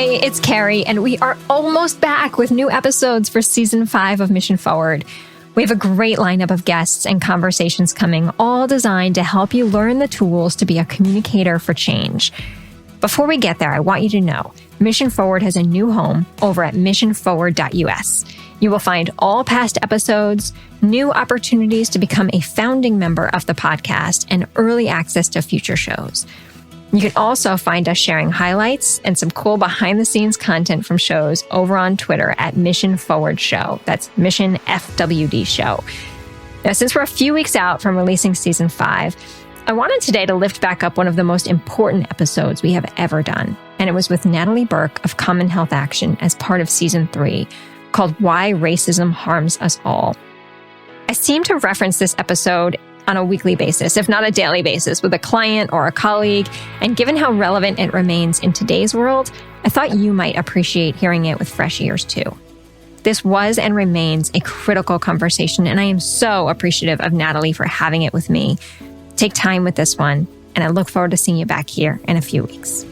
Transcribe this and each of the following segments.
Hey, it's Carrie, and we are almost back with new episodes for Season 5 of Mission Forward. We have a great lineup of guests and conversations coming, all designed to help you learn the tools to be a communicator for change. Before we get there, I want you to know Mission Forward has a new home over at missionforward.us. You will find all past episodes, new opportunities to become a founding member of the podcast, and early access to future shows. You can also find us sharing highlights and some cool behind-the-scenes content from shows over on Twitter at Mission Forward Show. That's Mission FWD Show. Now, since we're a few weeks out from releasing Season 5, I wanted today to lift back up one of the most important episodes we have ever done. And it was with Natalie Burke of Common Health Action as part of Season 3, called Why Racism Harms Us All. I seem to reference this episode on a weekly basis, if not a daily basis, with a client or a colleague. And given how relevant it remains in today's world, I thought you might appreciate hearing it with fresh ears too. This was and remains a critical conversation, and I am so appreciative of Natalie for having it with me. Take time with this one, and I look forward to seeing you back here in a few weeks.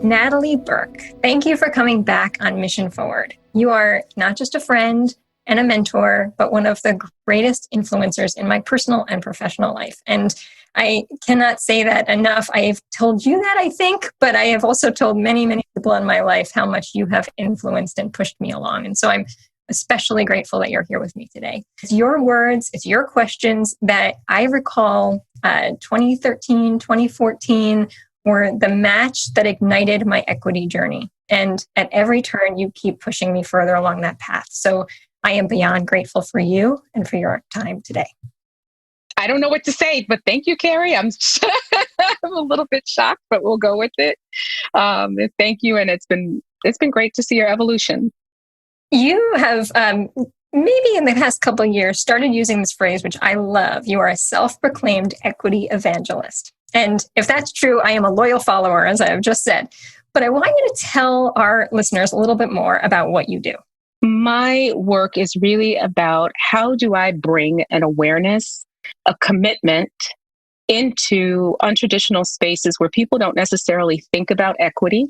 Natalie Burke, thank you for coming back on Mission Forward. You are not just a friend and a mentor, but one of the greatest influencers in my personal and professional life. And I cannot say that enough. I have told you that, I think, but I have also told many, many people in my life how much you have influenced and pushed me along. And so I'm especially grateful that you're here with me today. It's your words, it's your questions that I recall 2013, 2014, were the match that ignited my equity journey. And at every turn, you keep pushing me further along that path. So I am beyond grateful for you and for your time today. I don't know what to say, but thank you, Carrie. I'm a little bit shocked, but we'll go with it. Thank you. And it's been great to see your evolution. You have maybe in the past couple of years started using this phrase, which I love. You are a self-proclaimed equity evangelist. And if that's true, I am a loyal follower, as I have just said. But I want you to tell our listeners a little bit more about what you do. My work is really about how do I bring an awareness, a commitment into untraditional spaces where people don't necessarily think about equity,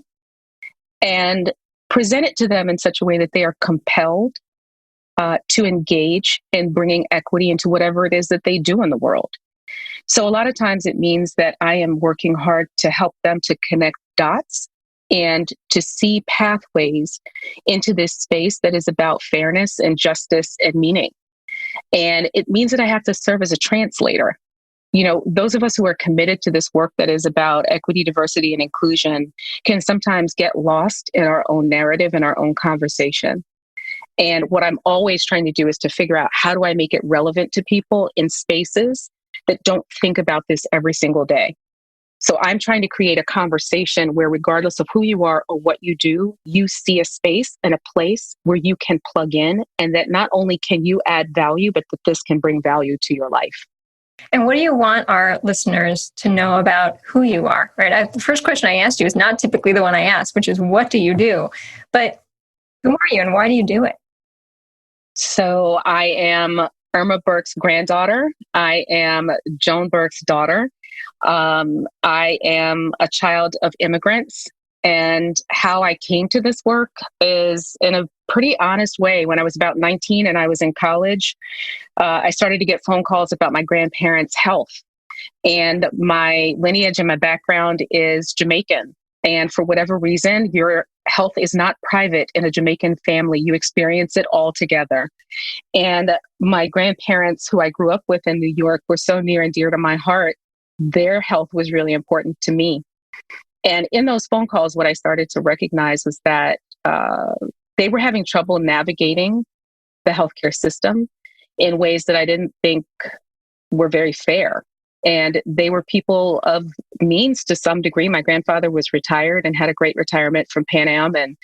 and present it to them in such a way that they are compelled to engage in bringing equity into whatever it is that they do in the world. So a lot of times it means that I am working hard to help them to connect dots and to see pathways into this space that is about fairness and justice and meaning. And it means that I have to serve as a translator. You know, those of us who are committed to this work that is about equity, diversity, and inclusion can sometimes get lost in our own narrative and our own conversation. And what I'm always trying to do is to figure out, how do I make it relevant to people in spaces that don't think about this every single day? So I'm trying to create a conversation where, regardless of who you are or what you do, you see a space and a place where you can plug in, and that not only can you add value, but that this can bring value to your life. And what do you want our listeners to know about who you are, right? The first question I asked you is not typically the one I ask, which is, what do you do? But who are you and why do you do it? So I am Irma Burke's granddaughter. I am Joan Burke's daughter. I am a child of immigrants. And how I came to this work is in a pretty honest way. When I was about 19 and I was in college, I started to get phone calls about my grandparents' health. And my lineage and my background is Jamaican. And for whatever reason, your health is not private in a Jamaican family. You experience it all together. And my grandparents, who I grew up with in New York, were so near and dear to my heart. Their health was really important to me. And in those phone calls, what I started to recognize was that they were having trouble navigating the healthcare system in ways that I didn't think were very fair. And they were people of means to some degree. My grandfather was retired and had a great retirement from Pan Am and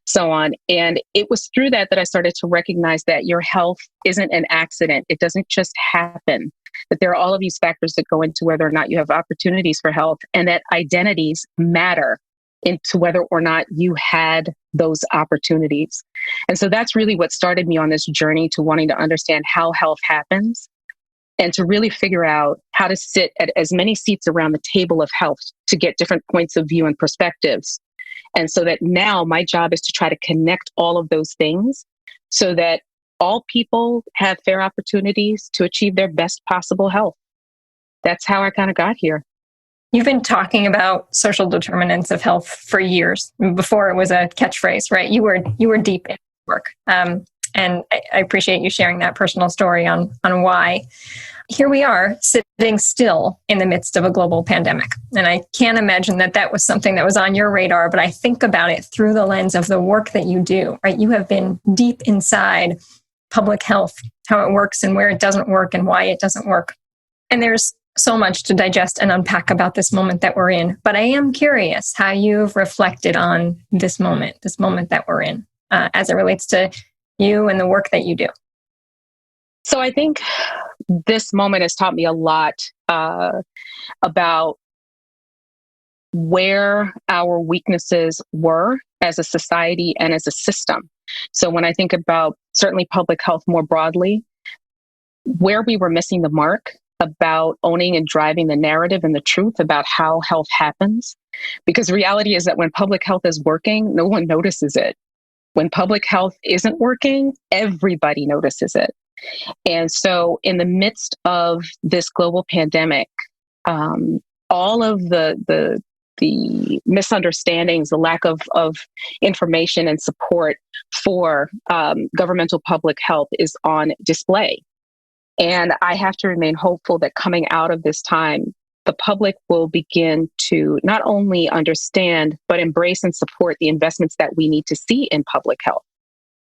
so on. And it was through that I started to recognize that your health isn't an accident. It doesn't just happen. That there are all of these factors that go into whether or not you have opportunities for health, and that identities matter into whether or not you had those opportunities. And so that's really what started me on this journey to wanting to understand how health happens, and to really figure out how to sit at as many seats around the table of health to get different points of view and perspectives. And so that now my job is to try to connect all of those things so that all people have fair opportunities to achieve their best possible health. That's how I kind of got here. You've been talking about social determinants of health for years, before it was a catchphrase, right? You were deep in work. And I appreciate you sharing that personal story on why. Here we are sitting still in the midst of a global pandemic. And I can't imagine that was something that was on your radar, but I think about it through the lens of the work that you do, right? You have been deep inside public health, how it works and where it doesn't work and why it doesn't work. And there's so much to digest and unpack about this moment that we're in. But I am curious how you've reflected on this moment that we're in, as it relates to you and the work that you do. So I think this moment has taught me a lot about where our weaknesses were as a society and as a system. So when I think about certainly public health more broadly, where we were missing the mark about owning and driving the narrative and the truth about how health happens. Because reality is that when public health is working, no one notices it. When public health isn't working, everybody notices it. And so in the midst of this global pandemic, all of the misunderstandings, the lack of information and support for governmental public health is on display. And I have to remain hopeful that coming out of this time, the public will begin to not only understand, but embrace and support the investments that we need to see in public health,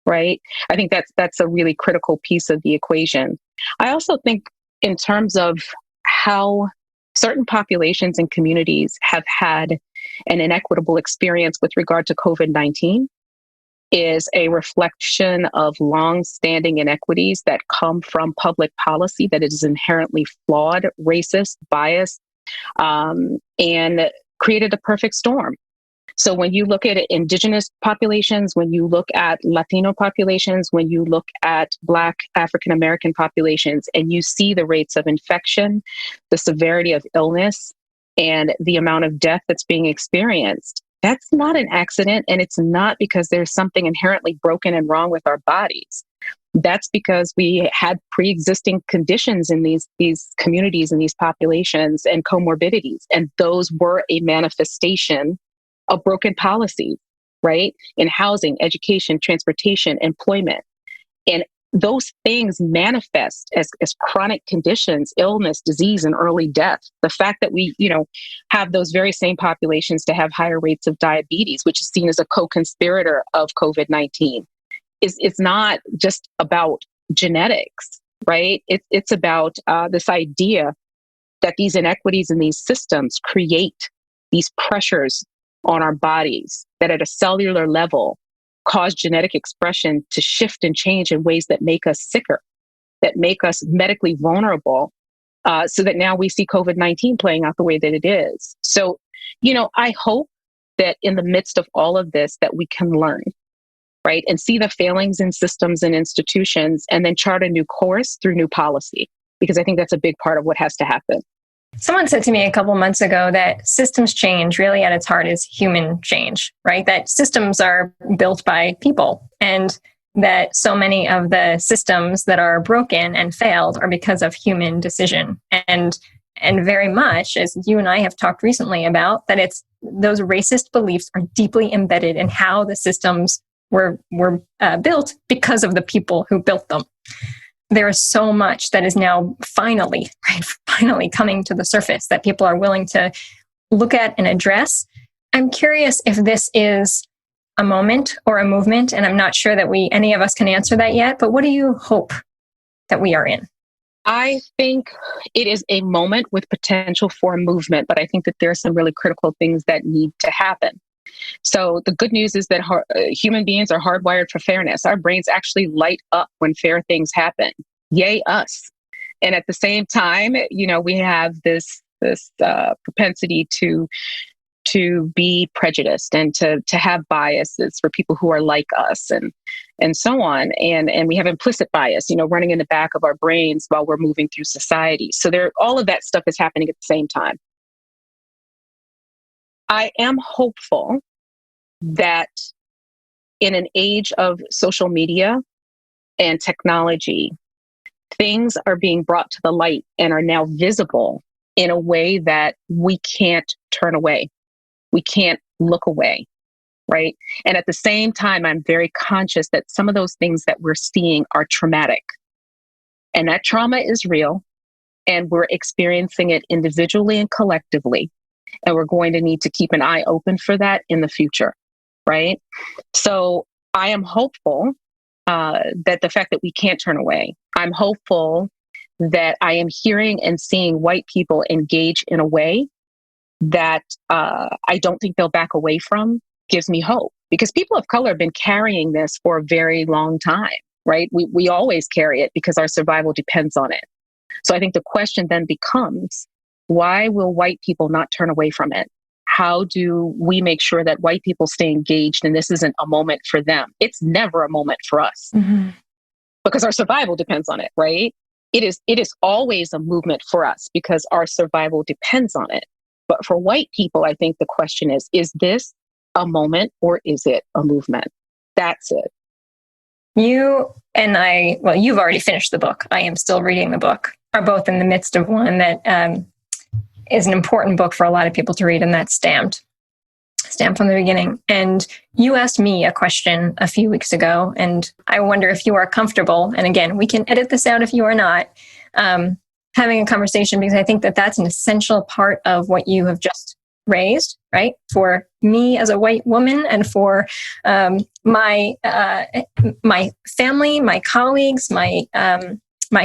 right? I think that's a really critical piece of the equation. I also think in terms of how certain populations and communities have had an inequitable experience with regard to COVID-19 is a reflection of long-standing inequities that come from public policy that is inherently flawed, racist, biased, and created a perfect storm. So when you look at indigenous populations, when you look at Latino populations, when you look at Black African-American populations, and you see the rates of infection, the severity of illness, and the amount of death that's being experienced, that's not an accident, and it's not because there's something inherently broken and wrong with our bodies. That's because we had pre-existing conditions in these communities and these populations and comorbidities, and those were a manifestation of broken policy, right? In housing, education, transportation, employment. And those things manifest as chronic conditions, illness, disease, and early death. The fact that we, have those very same populations to have higher rates of diabetes, which is seen as a co-conspirator of COVID-19, it's not just about genetics, right? It's about this idea that these inequities in these systems create these pressures on our bodies that at a cellular level cause genetic expression to shift and change in ways that make us sicker, that make us medically vulnerable, so that now we see COVID-19 playing out the way that it is. So, I hope that in the midst of all of this, that we can learn, right? And see the failings in systems and institutions, and then chart a new course through new policy, because I think that's a big part of what has to happen. Someone said to me a couple months ago that systems change really at its heart is human change, right? That systems are built by people, and that so many of the systems that are broken and failed are because of human decision. And very much, as you and I have talked recently about, that it's those racist beliefs are deeply embedded in how the systems were built because of the people who built them. There is so much that is now finally coming to the surface that people are willing to look at and address. I'm curious if this is a moment or a movement, and I'm not sure that any of us can answer that yet, but what do you hope that we are in? I think it is a moment with potential for a movement, but I think that there are some really critical things that need to happen. So the good news is that human beings are hardwired for fairness. Our brains actually light up when fair things happen. Yay, us. And at the same time, we have this propensity to to be prejudiced and to have biases for people who are like us and so on. And we have implicit bias, running in the back of our brains while we're moving through society. So all of that stuff is happening at the same time. I am hopeful that in an age of social media and technology, things are being brought to the light and are now visible in a way that we can't turn away. We can't look away, right? And at the same time, I'm very conscious that some of those things that we're seeing are traumatic. And that trauma is real, and we're experiencing it individually and collectively. And we're going to need to keep an eye open for that in the future, right? So I am hopeful that the fact that we can't turn away, I'm hopeful that I am hearing and seeing white people engage in a way that I don't think they'll back away from, gives me hope. Because people of color have been carrying this for a very long time, right? We always carry it because our survival depends on it. So I think the question then becomes, why will white people not turn away from it? How do we make sure that white people stay engaged and this isn't a moment for them? It's never a moment for us because our survival depends on it, right? It is always a movement for us because our survival depends on it. But for white people, I think the question is this a moment or is it a movement? That's it. You and I, well, you've already finished the book. I am still reading the book, are both in the midst of one that is an important book for a lot of people to read, and that's Stamped from the beginning. And you asked me a question a few weeks ago, and I wonder if you are comfortable, and again, we can edit this out if you are not, having a conversation, because I think that that's an essential part of what you have just raised, right? For me as a white woman and for my family, my colleagues, my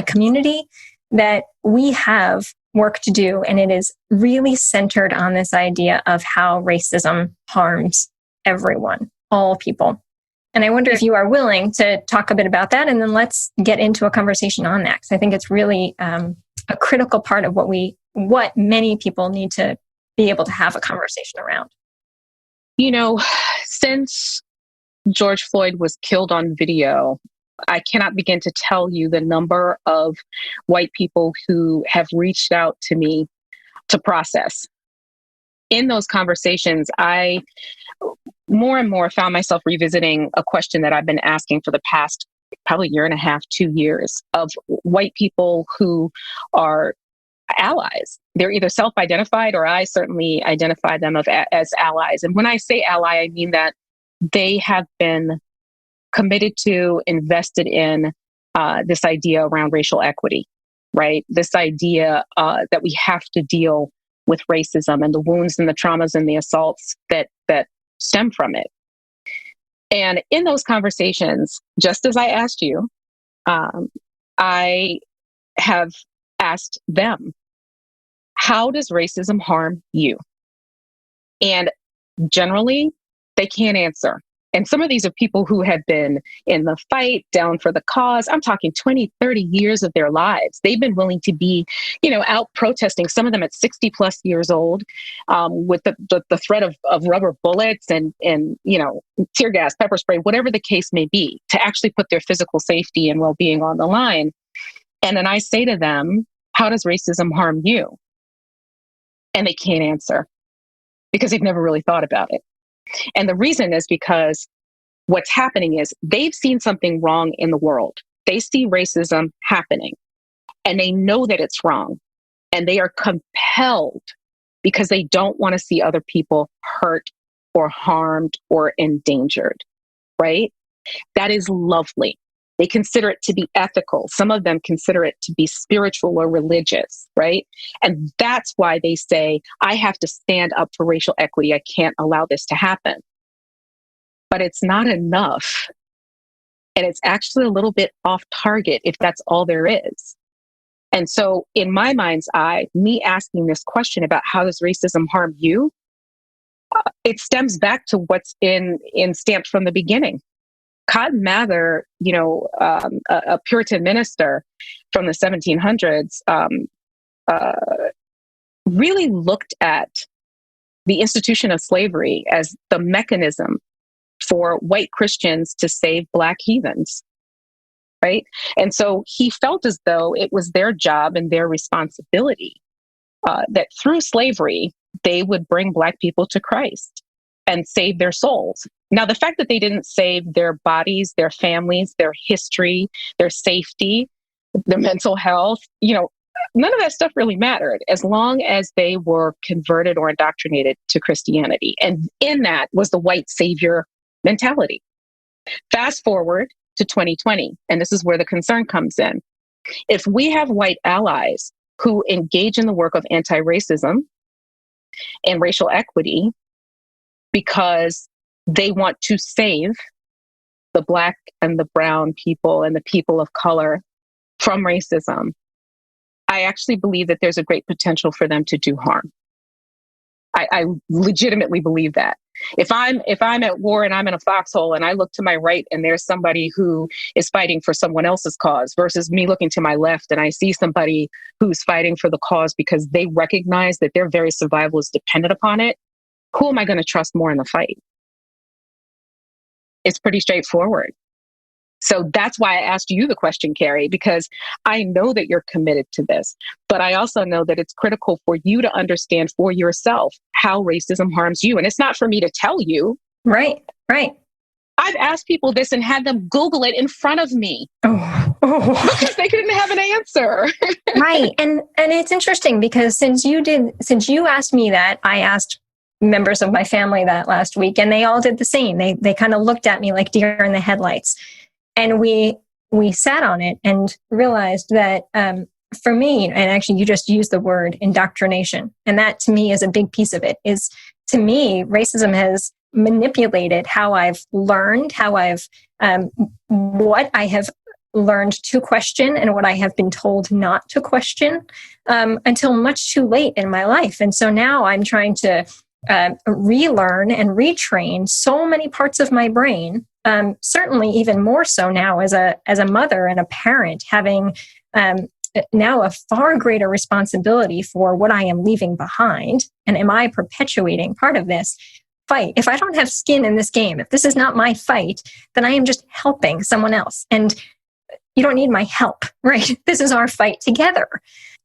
community, that we have work to do. And it is really centered on this idea of how racism harms everyone, all people. And I wonder if you are willing to talk a bit about that, and then let's get into a conversation on that. Because I think it's really a critical part of what many people need to be able to have a conversation around. Since George Floyd was killed on video, I cannot begin to tell you the number of white people who have reached out to me to process. In those conversations, I more and more found myself revisiting a question that I've been asking for the past probably year and a half, 2 years, of white people who are allies. They're either self-identified, or I certainly identify them as allies. And when I say ally, I mean that they have been committed to, invested in this idea around racial equity, right? This idea that we have to deal with racism and the wounds and the traumas and the assaults that stem from it. And in those conversations, just as I asked you, I have asked them, how does racism harm you? And generally, they can't answer. And some of these are people who have been in the fight, down for the cause. I'm talking 20, 30 years of their lives. They've been willing to be, out protesting, some of them at 60 plus years old, with the threat of rubber bullets and tear gas, pepper spray, whatever the case may be, to actually put their physical safety and well-being on the line. And then I say to them, how does racism harm you? And they can't answer because they've never really thought about it. And the reason is because what's happening is they've seen something wrong in the world. They see racism happening and they know that it's wrong. And they are compelled because they don't want to see other people hurt or harmed or endangered, right? That is lovely. They consider it to be ethical. Some of them consider it to be spiritual or religious, right? And that's why they say, I have to stand up for racial equity. I can't allow this to happen. But it's not enough. And it's actually a little bit off target if that's all there is. And so in my mind's eye, me asking this question about how does racism harm you, it stems back to what's in Stamped from the beginning. Cotton Mather, a Puritan minister from the 1700s, really looked at the institution of slavery as the mechanism for white Christians to save Black heathens, right? And so he felt as though it was their job and their responsibility that through slavery, they would bring Black people to Christ and save their souls. Now, the fact that they didn't save their bodies, their families, their history, their safety, their mental health, none of that stuff really mattered as long as they were converted or indoctrinated to Christianity. And in that was the white savior mentality. Fast forward to 2020, and this is where the concern comes in. If we have white allies who engage in the work of anti-racism and racial equity because they want to save the Black and the brown people and the people of color from racism, I actually believe that there's a great potential for them to do harm. I legitimately believe that. If I'm at war and I'm in a foxhole and I look to my right and there's somebody who is fighting for someone else's cause versus me looking to my left and I see somebody who's fighting for the cause because they recognize that their very survival is dependent upon it, who am I going to trust more in the fight? It's pretty straightforward. So that's why I asked you the question, Carrie, because I know that you're committed to this, but I also know that it's critical for you to understand for yourself how racism harms you. And it's not for me to tell you. Right. I've asked people this and had them Google it in front of me. Because they couldn't have an answer. Right. And it's interesting because since you asked me that, I asked members of my family that last week, and they all did the same. They kind of looked at me like deer in the headlights. And we sat on it and realized that for me, and actually you just used the word indoctrination, and that to me is a big piece of it, is to me, racism has manipulated how I've learned, what I have learned to question and what I have been told not to question until much too late in my life. And so now I'm trying to relearn and retrain so many parts of my brain. Certainly even more so now as a mother and a parent, having now a far greater responsibility for what I am leaving behind. And am I perpetuating part of this fight? If I don't have skin in this game, if this is not my fight, then I am just helping someone else. And you don't need my help, right? This is our fight together.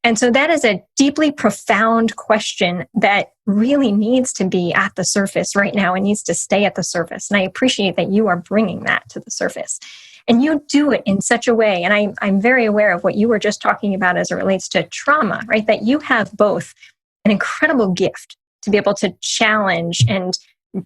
And so that is a deeply profound question that really needs to be at the surface right now and needs to stay at the surface. And I appreciate that you are bringing that to the surface. And you do it in such a way, and I'm very aware of what you were just talking about as it relates to trauma, right? That you have both an incredible gift to be able to challenge and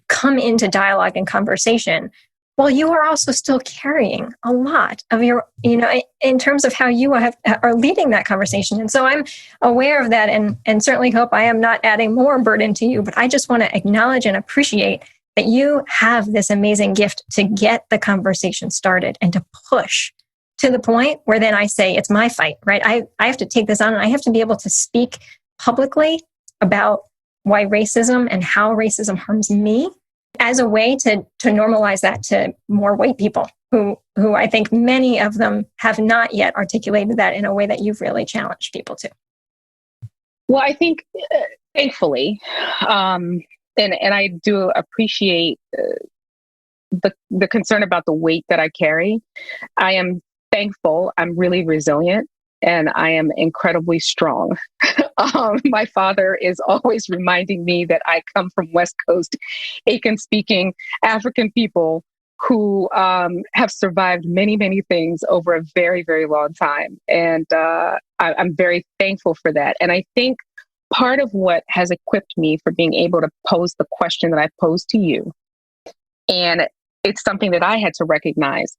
come into dialogue and conversation, while you are also still carrying a lot of your, in terms of how you are leading that conversation. And so I'm aware of that and certainly hope I am not adding more burden to you, but I just want to acknowledge and appreciate that you have this amazing gift to get the conversation started and to push to the point where then I say, it's my fight, right? I have to take this on and I have to be able to speak publicly about why racism and how racism harms me, as a way to normalize that to more white people who I think many of them have not yet articulated that in a way that you've really challenged people to. Well, I think, thankfully, and I do appreciate the concern about the weight that I carry. I am thankful. I'm really resilient. And I am incredibly strong. My father is always reminding me that I come from West Coast, Aiken-speaking African people who have survived many, many things over a very, very long time. And I'm very thankful for that. And I think part of what has equipped me for being able to pose the question that I posed to you, and it's something that I had to recognize,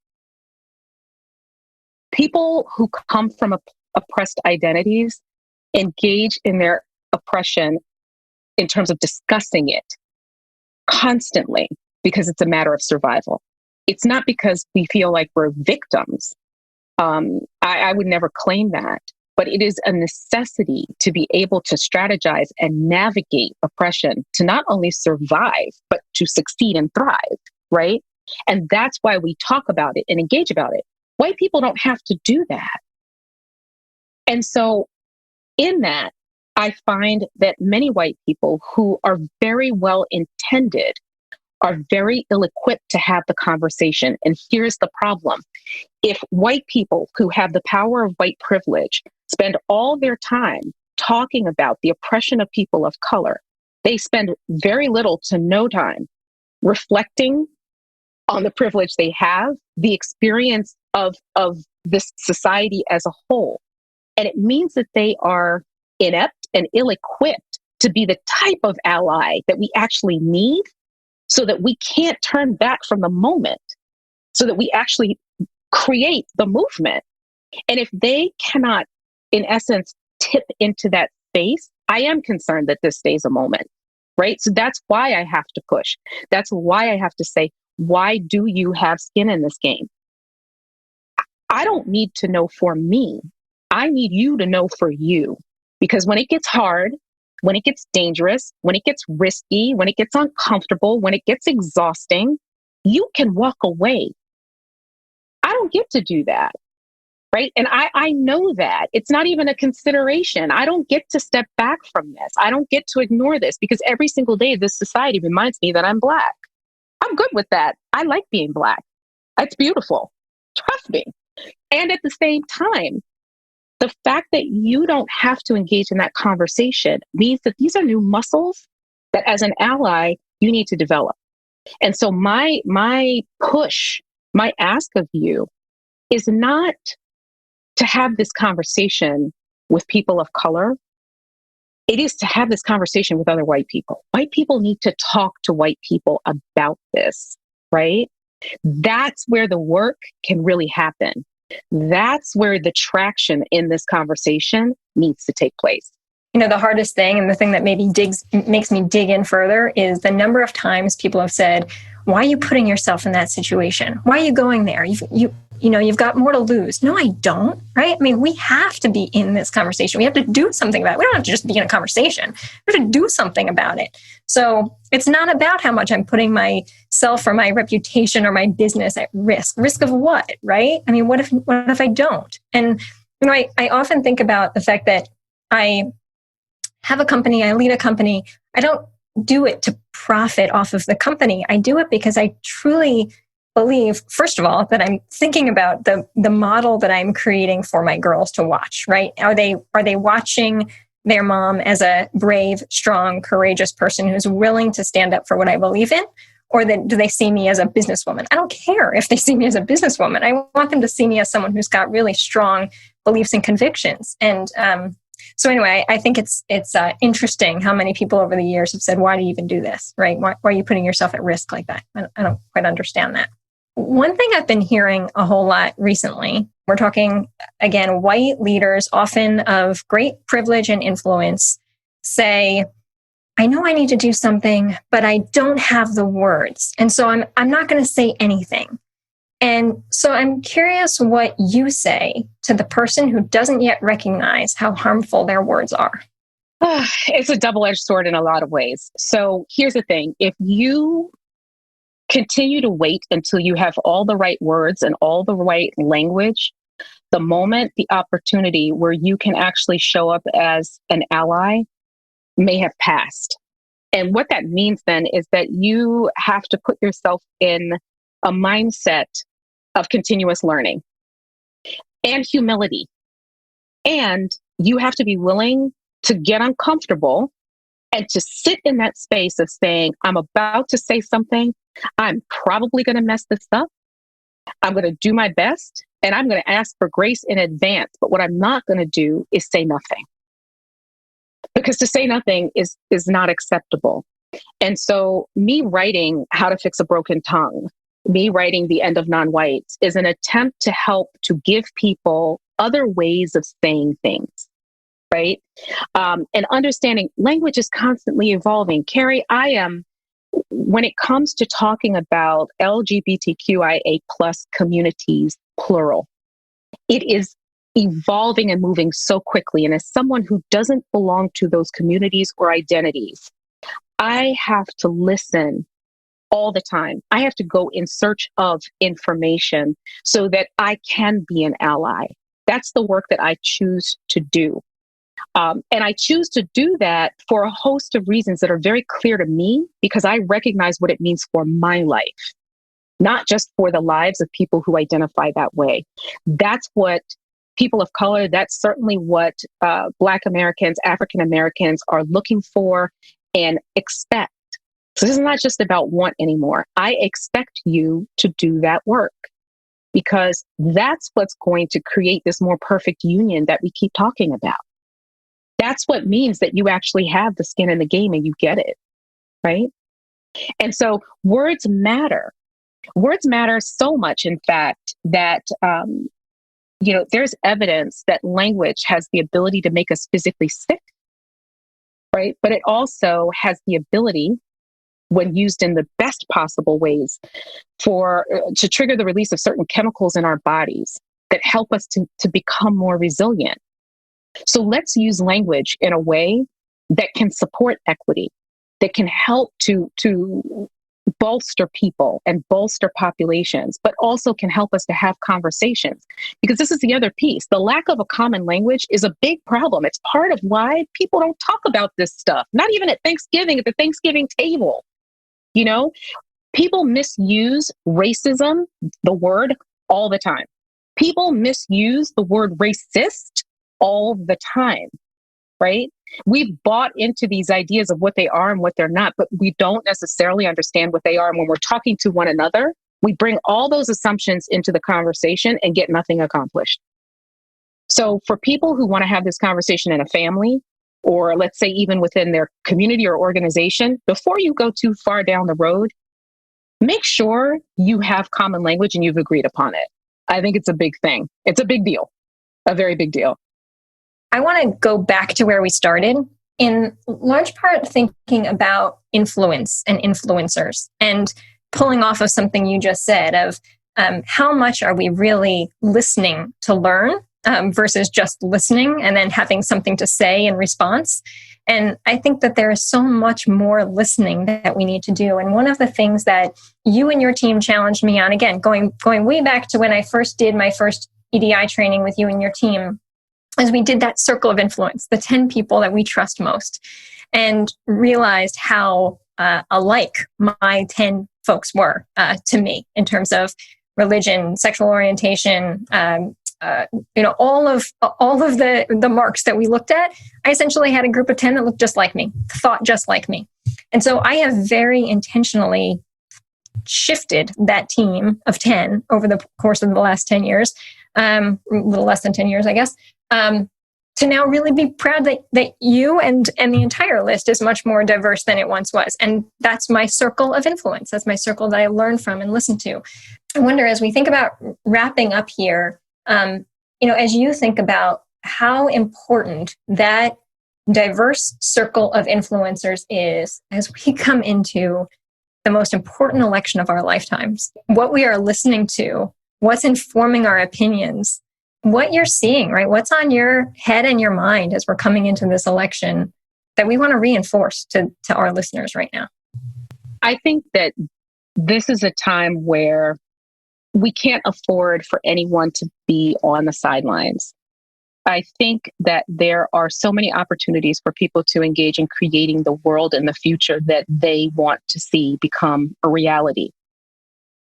people who come from oppressed identities engage in their oppression in terms of discussing it constantly because it's a matter of survival. It's not because we feel like we're victims. I would never claim that, but it is a necessity to be able to strategize and navigate oppression to not only survive, but to succeed and thrive, right? And that's why we talk about it and engage about it. White people don't have to do that. And so in that, I find that many white people who are very well intended are very ill equipped to have the conversation. And here's the problem. If white people who have the power of white privilege spend all their time talking about the oppression of people of color, they spend very little to no time reflecting on the privilege they have, the experience of this society as a whole. And it means that they are inept and ill-equipped to be the type of ally that we actually need, so that we can't turn back from the moment, so that we actually create the movement. And if they cannot, in essence, tip into that space, I am concerned that this stays a moment, right? So that's why I have to push. That's why I have to say, why do you have skin in this game? I don't need to know for me. I need you to know for you. Because when it gets hard, when it gets dangerous, when it gets risky, when it gets uncomfortable, when it gets exhausting, you can walk away. I don't get to do that, right? And I know that. It's not even a consideration. I don't get to step back from this. I don't get to ignore this, because every single day this society reminds me that I'm Black. I'm good with that. I like being Black. It's beautiful. Trust me. And at the same time, the fact that you don't have to engage in that conversation means that these are new muscles that as an ally, you need to develop. And so my push, my ask of you is not to have this conversation with people of color. It is to have this conversation with other white people. White people need to talk to white people about this, right? That's where the work can really happen. That's where the traction in this conversation needs to take place. You know, the hardest thing, and the thing that maybe makes me dig in further, is the number of times people have said, why are you putting yourself in that situation? Why are you going there? You've got more to lose. No, I don't, right? I mean, we have to be in this conversation. We have to do something about it. We don't have to just be in a conversation. We have to do something about it. So it's not about how much I'm putting myself or my reputation or my business at risk. Risk of what, right? I mean, what if I don't? And, I often think about the fact that I have a company, I lead a company. I don't do it to profit off of the company. I do it because I truly believe, first of all, that I'm thinking about the model that I'm creating for my girls to watch, right? Are they watching their mom as a brave, strong, courageous person who's willing to stand up for what I believe in? Or do they see me as a businesswoman? I don't care if they see me as a businesswoman. I want them to see me as someone who's got really strong beliefs and convictions. And so anyway, I think it's interesting how many people over the years have said, why do you even do this, right? Why are you putting yourself at risk like that? I don't quite understand that. One thing I've been hearing a whole lot recently, we're talking, again, white leaders, often of great privilege and influence, say, I know I need to do something, but I don't have the words. And so I'm not going to say anything. And so I'm curious what you say to the person who doesn't yet recognize how harmful their words are. It's a double-edged sword in a lot of ways. So here's the thing. If you continue to wait until you have all the right words and all the right language, the moment, the opportunity where you can actually show up as an ally may have passed. And what that means then is that you have to put yourself in a mindset of continuous learning and humility. And you have to be willing to get uncomfortable and to sit in that space of saying, I'm about to say something. I'm probably going to mess this up. I'm going to do my best, and I'm going to ask for grace in advance. But what I'm not going to do is say nothing. Because to say nothing is not acceptable. And so me writing How to Fix a Broken Tongue, me writing The End of Non-Whites, is an attempt to help to give people other ways of saying things, right? And understanding language is constantly evolving. Carrie, when it comes to talking about LGBTQIA+ communities, plural, it is evolving and moving so quickly. And as someone who doesn't belong to those communities or identities, I have to listen all the time. I have to go in search of information so that I can be an ally. That's the work that I choose to do. And I choose to do that for a host of reasons that are very clear to me because I recognize what it means for my life, not just for the lives of people who identify that way. That's what people of color, that's certainly what Black Americans, African Americans are looking for and expect. So this is not just about want anymore. I expect you to do that work because that's what's going to create this more perfect union that we keep talking about. That's what means that you actually have the skin in the game and you get it, right? And so words matter. Words matter so much, in fact, that, there's evidence that language has the ability to make us physically sick, right? But it also has the ability, when used in the best possible ways, to trigger the release of certain chemicals in our bodies that help us to become more resilient. So let's use language in a way that can support equity, that can help to bolster people and bolster populations, but also can help us to have conversations. Because this is the other piece. The lack of a common language is a big problem. It's part of why people don't talk about this stuff, not even at Thanksgiving, at the Thanksgiving table. People misuse racism, the word, all the time. People misuse the word racist all the time, right? We've bought into these ideas of what they are and what they're not, but we don't necessarily understand what they are. And when we're talking to one another, we bring all those assumptions into the conversation and get nothing accomplished. So for people who want to have this conversation in a family, or let's say even within their community or organization, before you go too far down the road, make sure you have common language and you've agreed upon it. I think it's a big thing. It's a big deal, a very big deal. I want to go back to where we started, in large part thinking about influence and influencers, and pulling off of something you just said of how much are we really listening to learn versus just listening and then having something to say in response. And I think that there is so much more listening that we need to do. And one of the things that you and your team challenged me on, again, going way back to when I first did my first EDI training with you and your team, as we did that circle of influence, the 10 people that we trust most, and realized how alike my 10 folks were to me in terms of religion, sexual orientation, all of the marks that we looked at. I essentially had a group of 10 that looked just like me, thought just like me. And so I have very intentionally shifted that team of 10 over the course of the last 10 years, a little less than 10 years, I guess, to now really be proud that you and the entire list is much more diverse than it once was. And that's my circle of influence. That's my circle that I learn from and listen to. I wonder, as we think about wrapping up here, as you think about how important that diverse circle of influencers is as we come into the most important election of our lifetimes, what we are listening to, what's informing our opinions, what you're seeing, right? What's on your head and your mind as we're coming into this election that we want to reinforce to our listeners right now? I think that this is a time where we can't afford for anyone to be on the sidelines. I think that there are so many opportunities for people to engage in creating the world and the future that they want to see become a reality.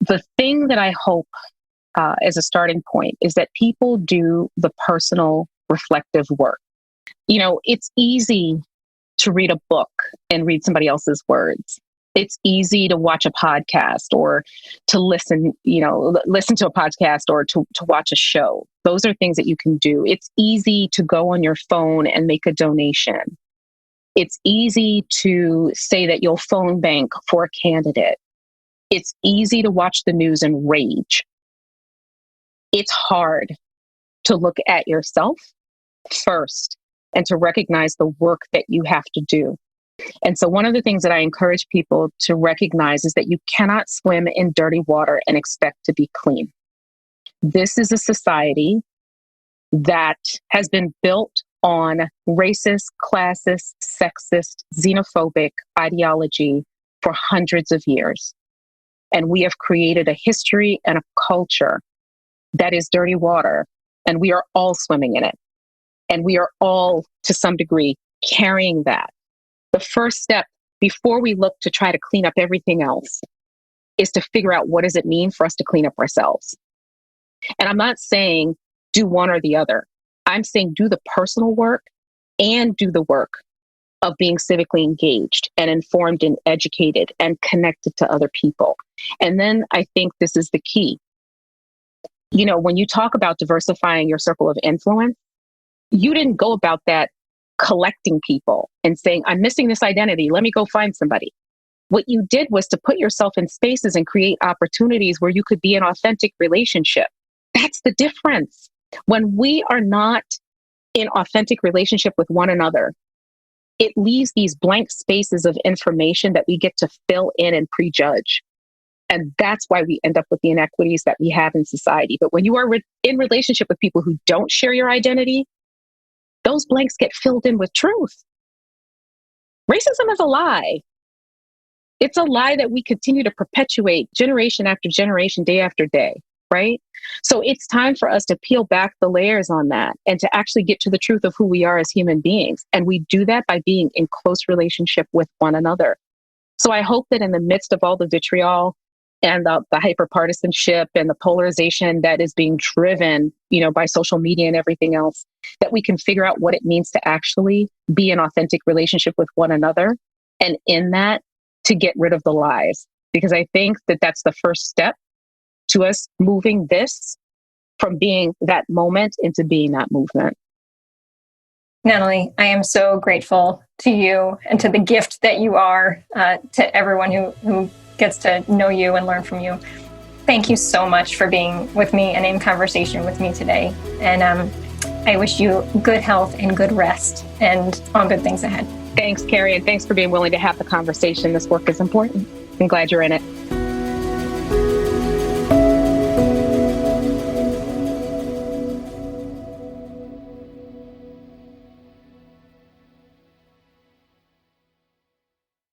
The thing that I hope as a starting point is that people do the personal reflective work. It's easy to read a book and read somebody else's words. It's easy to watch a podcast or to listen to a podcast or to watch a show. Those are things that you can do. It's easy to go on your phone and make a donation. It's easy to say that you'll phone bank for a candidate. It's easy to watch the news and rage. It's hard to look at yourself first and to recognize the work that you have to do. And so one of the things that I encourage people to recognize is that you cannot swim in dirty water and expect to be clean. This is a society that has been built on racist, classist, sexist, xenophobic ideology for hundreds of years. And we have created a history and a culture that is dirty water, and we are all swimming in it. And we are all, to some degree, carrying that. The first step before we look to try to clean up everything else is to figure out what does it mean for us to clean up ourselves. And I'm not saying do one or the other. I'm saying do the personal work and do the work of being civically engaged and informed and educated and connected to other people. And then I think this is the key. You know, when you talk about diversifying your circle of influence, you didn't go about that collecting people and saying, I'm missing this identity. Let me go find somebody. What you did was to put yourself in spaces and create opportunities where you could be in authentic relationship. That's the difference. When we are not in authentic relationship with one another, it leaves these blank spaces of information that we get to fill in and prejudge. And that's why we end up with the inequities that we have in society. But when you are in relationship with people who don't share your identity, those blanks get filled in with truth. Racism is a lie. It's a lie that we continue to perpetuate generation after generation, day after day, right? So it's time for us to peel back the layers on that and to actually get to the truth of who we are as human beings. And we do that by being in close relationship with one another. So I hope that in the midst of all the vitriol and the hyperpartisanship and the polarization that is being driven, by social media and everything else, that we can figure out what it means to actually be in authentic relationship with one another. And in that, to get rid of the lies. Because I think that that's the first step to us moving this from being that moment into being that movement. Natalie, I am so grateful to you and to the gift that you are to everyone who gets to know you and learn from you. Thank you so much for being with me and in conversation with me today. And I wish you good health and good rest and all good things ahead. Thanks, Carrie, and thanks for being willing to have the conversation. This work is important. I'm glad you're in it.